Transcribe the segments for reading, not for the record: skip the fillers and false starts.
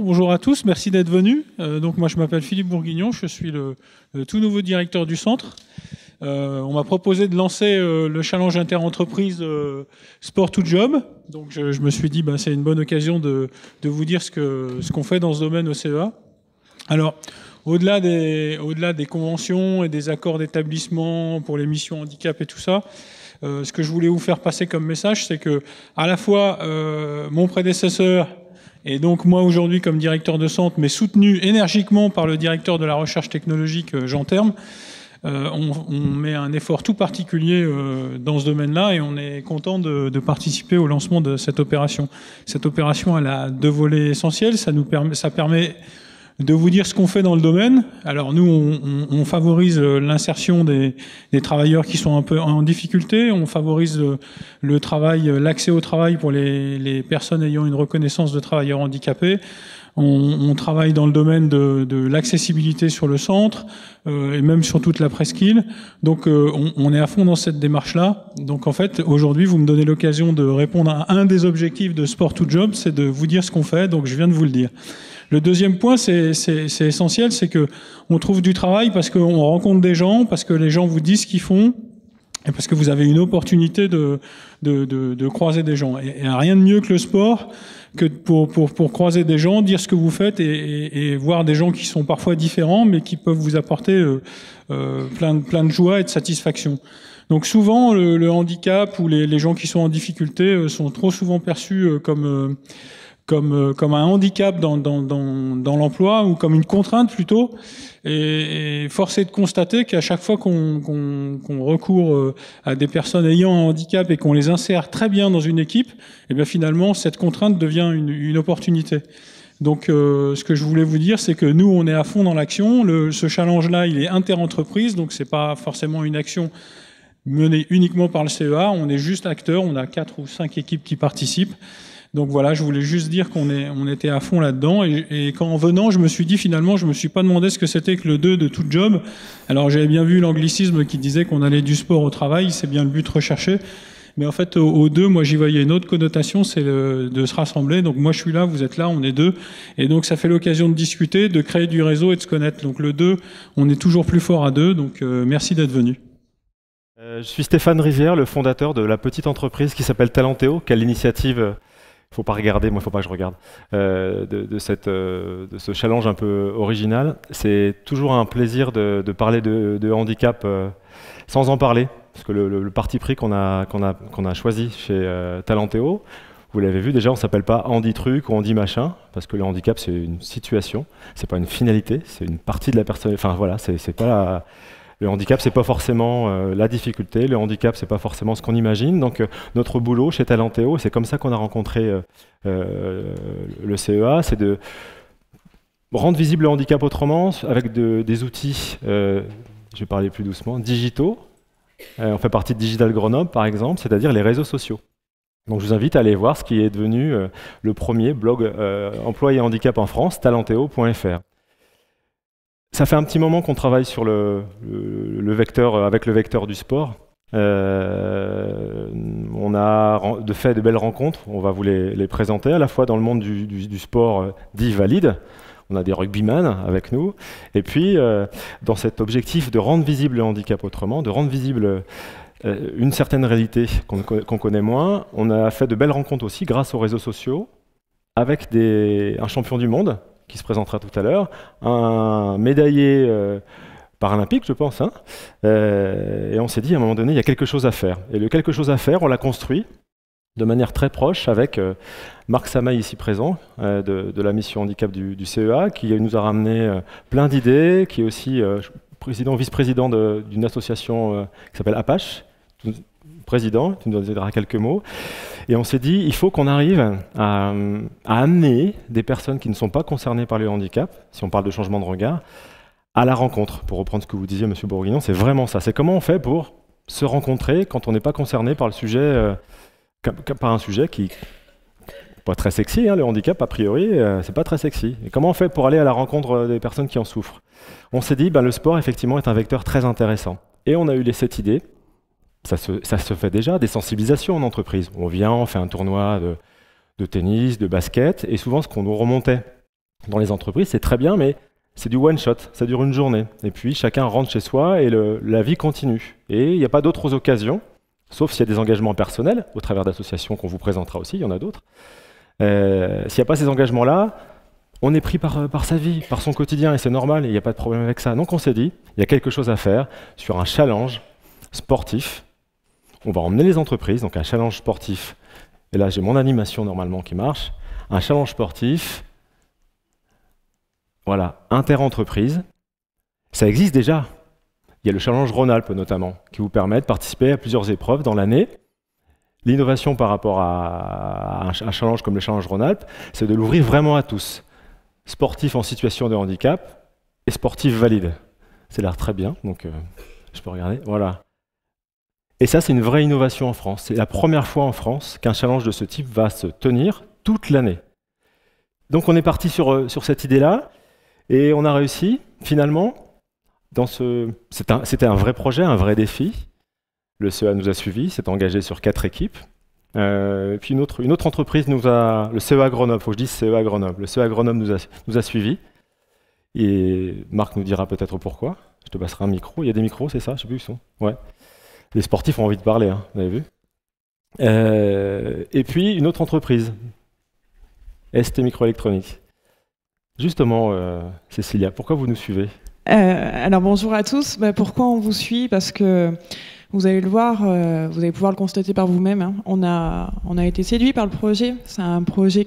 bonjour à tous, merci d'être venus. Donc moi je m'appelle Philippe Bourguignon, je suis le tout nouveau directeur du centre. On m'a proposé de lancer le challenge inter-entreprise Sport to Job. Donc je me suis dit c'est une bonne occasion de vous dire ce qu'on fait dans ce domaine au CEA. Alors au-delà des conventions et des accords d'établissement pour les missions handicap et tout ça, ce que je voulais vous faire passer comme message, c'est que à la fois mon prédécesseur et donc moi aujourd'hui comme directeur de centre, mais soutenu énergiquement par le directeur de la recherche technologique Jean Terme, on met un effort tout particulier dans ce domaine-là et on est content de participer au lancement de cette opération. Cette opération, elle a deux volets essentiels. Ça permet de vous dire ce qu'on fait dans le domaine. Alors nous, on favorise l'insertion des travailleurs qui sont un peu en difficulté. On favorise le travail, l'accès au travail pour les personnes ayant une reconnaissance de travailleurs handicapés. On travaille dans le domaine de l'accessibilité sur le centre et même sur toute la presqu'île. Donc on est à fond dans cette démarche-là. Donc en fait, aujourd'hui, vous me donnez l'occasion de répondre à un des objectifs de Sport to Job, c'est de vous dire ce qu'on fait. Donc je viens de vous le dire. Le deuxième point, c'est essentiel, c'est que on trouve du travail parce qu'on rencontre des gens, parce que les gens vous disent ce qu'ils font, et parce que vous avez une opportunité de croiser des gens. Et rien de mieux que le sport, que pour croiser des gens, dire ce que vous faites et voir des gens qui sont parfois différents, mais qui peuvent vous apporter plein de joie et de satisfaction. Donc souvent, le handicap ou les gens qui sont en difficulté sont trop souvent perçus comme un handicap dans l'emploi ou comme une contrainte plutôt. Et force est de constater qu'à chaque fois qu'on recourt à des personnes ayant un handicap et qu'on les insère très bien dans une équipe, et bien finalement cette contrainte devient une opportunité. Donc ce que je voulais vous dire, c'est que nous on est à fond dans l'action. Ce challenge-là, il est inter-entreprise, donc c'est pas forcément une action menée uniquement par le CEA. On est juste acteur, on a 4 ou 5 équipes qui participent. Donc voilà, je voulais juste dire on était à fond là-dedans. Et qu'en venant, je me suis dit finalement, je me suis pas demandé ce que c'était que le 2 de tout job. Alors j'avais bien vu l'anglicisme qui disait qu'on allait du sport au travail, c'est bien le but recherché. Mais en fait, au 2, moi j'y voyais une autre connotation, c'est de se rassembler. Donc moi je suis là, vous êtes là, on est deux. Et donc ça fait l'occasion de discuter, de créer du réseau et de se connaître. Donc le 2, on est toujours plus fort à deux. Donc merci d'être venu. Je suis Stéphane Rivière, le fondateur de la petite entreprise qui s'appelle Talentéo, qui a l'initiative... Il ne faut pas regarder, moi il ne faut pas que je regarde, de ce challenge un peu original. C'est toujours un plaisir de parler de handicap sans en parler, parce que le parti pris qu'on a choisi chez Talentéo, vous l'avez vu déjà, on ne s'appelle pas Handi truc ou Handi machin, parce que le handicap c'est une situation, c'est pas une finalité, c'est une partie de la personne, enfin voilà, c'est pas le handicap, c'est pas forcément la difficulté. Le handicap, c'est pas forcément ce qu'on imagine. Donc, notre boulot chez Talentéo, c'est comme ça qu'on a rencontré le CEA, c'est de rendre visible le handicap autrement avec des outils, je vais parler plus doucement, digitaux. On fait partie de Digital Grenoble, par exemple, c'est-à-dire les réseaux sociaux. Donc, je vous invite à aller voir ce qui est devenu le premier blog emploi et handicap en France, talentéo.fr. Ça fait un petit moment qu'on travaille sur le vecteur, avec le vecteur du sport. On a fait de belles rencontres, on va vous les présenter, à la fois dans le monde du sport dit valide, on a des rugbyman avec nous, et puis dans cet objectif de rendre visible le handicap autrement, de rendre visible une certaine réalité qu'on connaît moins, on a fait de belles rencontres aussi grâce aux réseaux sociaux, avec un champion du monde, qui se présentera tout à l'heure, un médaillé paralympique, je pense, hein, et on s'est dit à un moment donné, il y a quelque chose à faire. Et le quelque chose à faire, on l'a construit de manière très proche avec Marc Samaï, ici présent, de la mission handicap du CEA, qui nous a ramené plein d'idées, qui est aussi vice-président d'une association qui s'appelle Apache, président, tu nous diras quelques mots. Et on s'est dit, il faut qu'on arrive à amener des personnes qui ne sont pas concernées par le handicap, si on parle de changement de regard, à la rencontre. Pour reprendre ce que vous disiez, Monsieur Bourguignon, c'est vraiment ça. C'est comment on fait pour se rencontrer quand on n'est pas concerné par le sujet, par un sujet qui n'est pas très sexy, hein, le handicap, a priori, c'est pas très sexy. Et comment on fait pour aller à la rencontre des personnes qui en souffrent? On s'est dit, le sport, effectivement, est un vecteur très intéressant. Et on a eu cette idée. Ça se fait déjà, des sensibilisations en entreprise. On vient, on fait un tournoi de tennis, de basket, et souvent ce qu'on nous remontait dans les entreprises, c'est très bien, mais c'est du one-shot, ça dure une journée. Et puis chacun rentre chez soi et la vie continue. Et il n'y a pas d'autres occasions, sauf s'il y a des engagements personnels, au travers d'associations qu'on vous présentera aussi, il y en a d'autres. S'il n'y a pas ces engagements-là, on est pris par sa vie, par son quotidien, et c'est normal, et il n'y a pas de problème avec ça. Donc on s'est dit, il y a quelque chose à faire sur un challenge sportif. On va emmener les entreprises, donc un challenge sportif. Et là, j'ai mon animation normalement qui marche. Un challenge sportif, voilà, inter-entreprise. Ça existe déjà. Il y a le challenge Rhône-Alpes notamment, qui vous permet de participer à plusieurs épreuves dans l'année. L'innovation par rapport à un challenge comme le challenge Rhône-Alpes, c'est de l'ouvrir vraiment à tous. Sportifs en situation de handicap et sportifs valides. C'est l'air très bien, donc je peux regarder. Voilà. Et ça, c'est une vraie innovation en France. C'est la première fois en France qu'un challenge de ce type va se tenir toute l'année. Donc on est parti sur cette idée-là, et on a réussi, finalement, c'était un vrai projet, un vrai défi. Le CEA nous a suivis, s'est engagé sur 4 équipes. Puis une autre entreprise le CEA Grenoble, il faut que je dise CEA Grenoble. Le CEA Grenoble nous a suivis. Et Marc nous dira peut-être pourquoi. Je te passerai un micro. Il y a des micros, c'est ça? Je ne sais plus où ils sont. Ouais. Les sportifs ont envie de parler, hein, vous avez vu. Et puis une autre entreprise, ST Microélectronique. Justement, Cécilia, pourquoi vous nous suivez? Alors bonjour à tous. Pourquoi on vous suit? Parce que vous allez le voir, vous allez pouvoir le constater par vous-même. Hein. On a été séduit par le projet. C'est un projet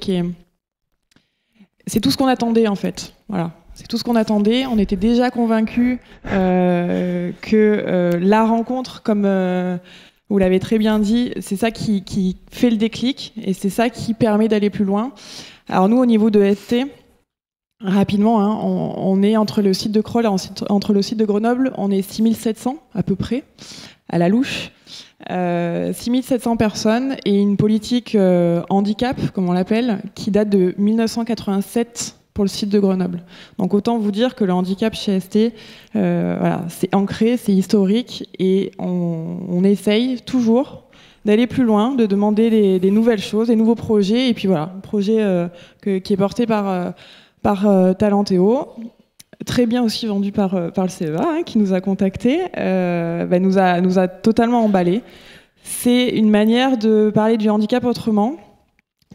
c'est tout ce qu'on attendait en fait. Voilà. C'est tout ce qu'on attendait. On était déjà convaincus que la rencontre, comme vous l'avez très bien dit, c'est ça qui fait le déclic et c'est ça qui permet d'aller plus loin. Alors nous, au niveau de ST, rapidement, hein, on est entre le site de Crolles et entre le site de Grenoble, on est 6700 à peu près, à la louche. 6700 personnes et une politique handicap, comme on l'appelle, qui date de 1987 pour le site de Grenoble. Donc autant vous dire que le handicap chez ST, voilà, c'est ancré, c'est historique et on essaye toujours d'aller plus loin, de demander des nouvelles choses, des nouveaux projets. Et puis voilà, un projet qui est porté par Talentéo, très bien aussi vendu par le CEA, hein, qui nous a contactés, nous a totalement emballés. C'est une manière de parler du handicap autrement,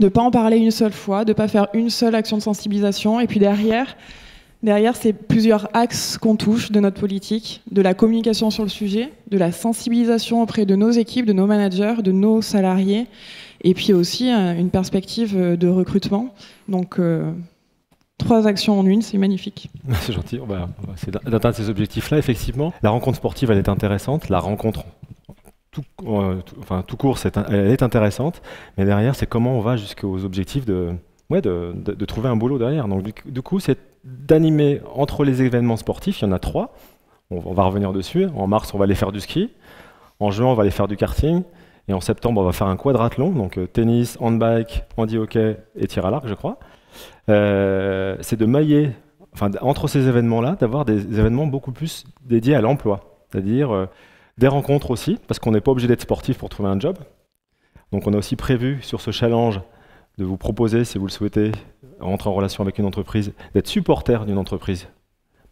de ne pas en parler une seule fois, de ne pas faire une seule action de sensibilisation. Et puis derrière c'est plusieurs axes qu'on touche de notre politique, de la communication sur le sujet, de la sensibilisation auprès de nos équipes, de nos managers, de nos salariés, et puis aussi une perspective de recrutement. Donc 3 actions en une, c'est magnifique. C'est gentil, c'est d'atteindre ces objectifs-là, effectivement. La rencontre sportive, elle est intéressante. La rencontre, tout court, elle est intéressante. Mais derrière, c'est comment on va jusqu'aux objectifs de trouver un boulot derrière. Donc du coup, c'est d'animer entre les événements sportifs. Il y en a 3. On va revenir dessus. En mars, on va aller faire du ski. En juin, on va aller faire du karting. Et en septembre, on va faire un quadrathlon. Donc tennis, handbike, handi-hockey et tir à l'arc, je crois. C'est de mailler, entre ces événements-là, d'avoir des événements beaucoup plus dédiés à l'emploi. C'est-à-dire des rencontres aussi, parce qu'on n'est pas obligé d'être sportif pour trouver un job. Donc on a aussi prévu sur ce challenge de vous proposer, si vous le souhaitez, rentrer en relation avec une entreprise, d'être supporter d'une entreprise.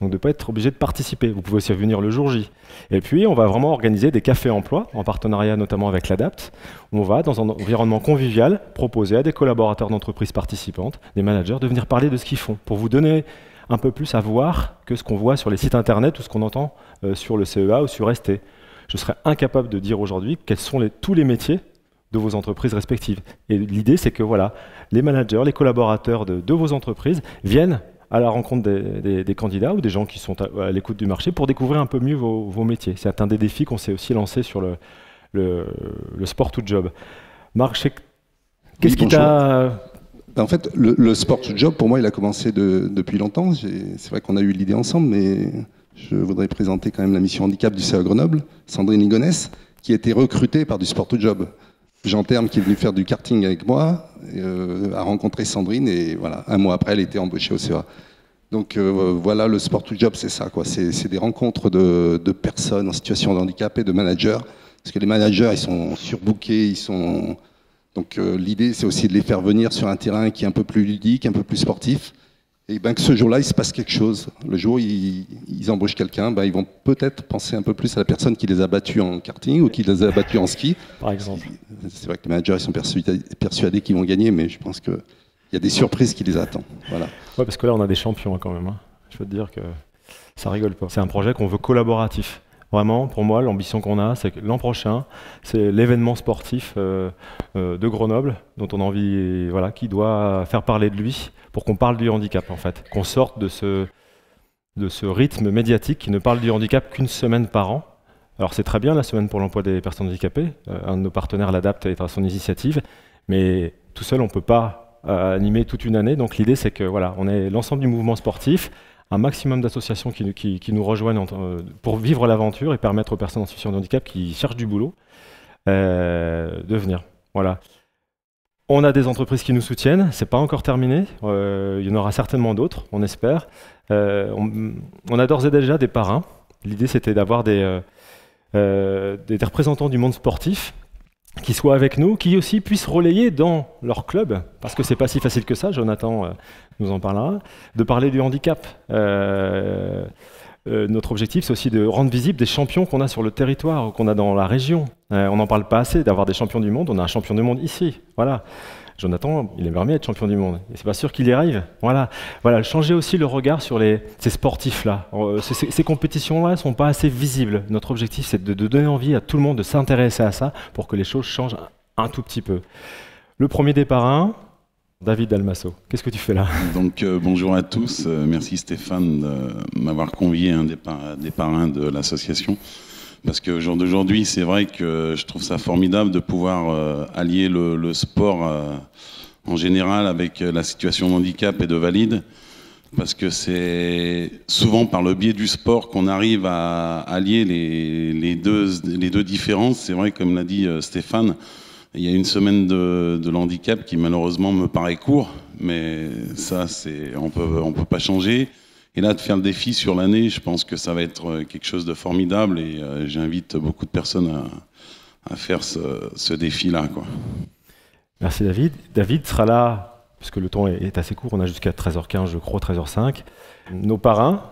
Donc de ne pas être obligé de participer. Vous pouvez aussi venir le jour J. Et puis on va vraiment organiser des cafés emploi, en partenariat notamment avec l'ADAPT, où on va, dans un environnement convivial, proposer à des collaborateurs d'entreprises participantes, des managers, de venir parler de ce qu'ils font, pour vous donner un peu plus à voir que ce qu'on voit sur les sites internet ou ce qu'on entend sur le CEA ou sur ST. Je serais incapable de dire aujourd'hui quels sont tous les métiers de vos entreprises respectives. Et l'idée, c'est que voilà, les managers, les collaborateurs de vos entreprises viennent à la rencontre des candidats ou des gens qui sont à l'écoute du marché pour découvrir un peu mieux vos métiers. C'est un des défis qu'on s'est aussi lancé sur le sport to job. Marc, qu'est-ce qui t'a... En fait, le sport to job, pour moi, il a commencé depuis longtemps. C'est vrai qu'on a eu l'idée ensemble, mais je voudrais présenter quand même la mission handicap du CEA Grenoble, Sandrine Ligonès, qui a été recrutée par du sport to job. Jean Terme, qui est venu faire du karting avec moi, a rencontré Sandrine et voilà, un mois après, elle était embauchée au CEA. Donc voilà, le sport to job, c'est ça, quoi. C'est des rencontres de personnes en situation de handicap et de managers, parce que les managers, ils sont surbookés, donc l'idée, c'est aussi de les faire venir sur un terrain qui est un peu plus ludique, un peu plus sportif, et ben que ce jour-là, il se passe quelque chose. Le jour où ils embauchent quelqu'un, ben, ils vont peut-être penser un peu plus à la personne qui les a battus en karting ou qui les a battus en ski. Par exemple. C'est vrai que les managers ils sont persuadés qu'ils vont gagner, mais je pense qu'il y a des surprises qui les attendent. Voilà. Ouais, parce que là, on a des champions quand même. Hein. Je peux te dire que ça rigole pas. C'est un projet qu'on veut collaboratif. Vraiment, pour moi, l'ambition qu'on a, c'est que l'an prochain, c'est l'événement sportif de Grenoble, dont on a envie, voilà, qui doit faire parler de lui pour qu'on parle du handicap, en fait. Qu'on sorte de ce rythme médiatique qui ne parle du handicap qu'une semaine par an. Alors c'est très bien la semaine pour l'emploi des personnes handicapées. Un de nos partenaires l'adapte et est à son initiative, mais tout seul, on ne peut pas animer toute une année. Donc l'idée, c'est que voilà, on est l'ensemble du mouvement sportif, un maximum d'associations qui nous rejoignent pour vivre l'aventure et permettre aux personnes en situation de handicap qui cherchent du boulot de venir. Voilà. On a des entreprises qui nous soutiennent, c'est pas encore terminé, il y en aura certainement d'autres, on espère. On a d'ores et déjà des parrains. L'idée c'était d'avoir des représentants du monde sportif qui soient avec nous, qui aussi puissent relayer dans leur club, parce que c'est pas si facile que ça, Jonathan nous en parlera, de parler du handicap. Notre objectif, c'est aussi de rendre visible des champions qu'on a sur le territoire, qu'on a dans la région. On n'en parle pas assez d'avoir des champions du monde, on a un champion du monde ici, voilà. Jonathan, il aimerait bien être champion du monde, et c'est pas sûr qu'il y arrive. Voilà, changer aussi le regard sur ces sportifs-là. Ces compétitions-là ne sont pas assez visibles. Notre objectif, c'est de donner envie à tout le monde de s'intéresser à ça pour que les choses changent un tout petit peu. Le premier des parrains, David Dalmasso. Qu'est-ce que tu fais là? Donc bonjour à tous, merci Stéphane de m'avoir convié un des parrains de l'association. Parce qu'au jour d'aujourd'hui, c'est vrai que je trouve ça formidable de pouvoir allier le sport en général avec la situation de handicap et de valide. Parce que c'est souvent par le biais du sport qu'on arrive à allier les deux différences. C'est vrai, comme l'a dit Stéphane, il y a une semaine de handicap qui malheureusement me paraît court, mais ça, on peut pas changer. Et là, de faire le défi sur l'année, je pense que ça va être quelque chose de formidable et j'invite beaucoup de personnes à faire ce défi-là, quoi. Merci David. David sera là, puisque le temps est assez court, on a jusqu'à 13h15, je crois, 13h05. Nos parrains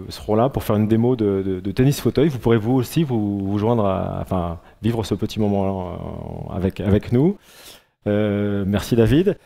seront là pour faire une démo de tennis fauteuil. Vous pourrez vous aussi vous joindre, vivre ce petit moment avec nous. Merci David.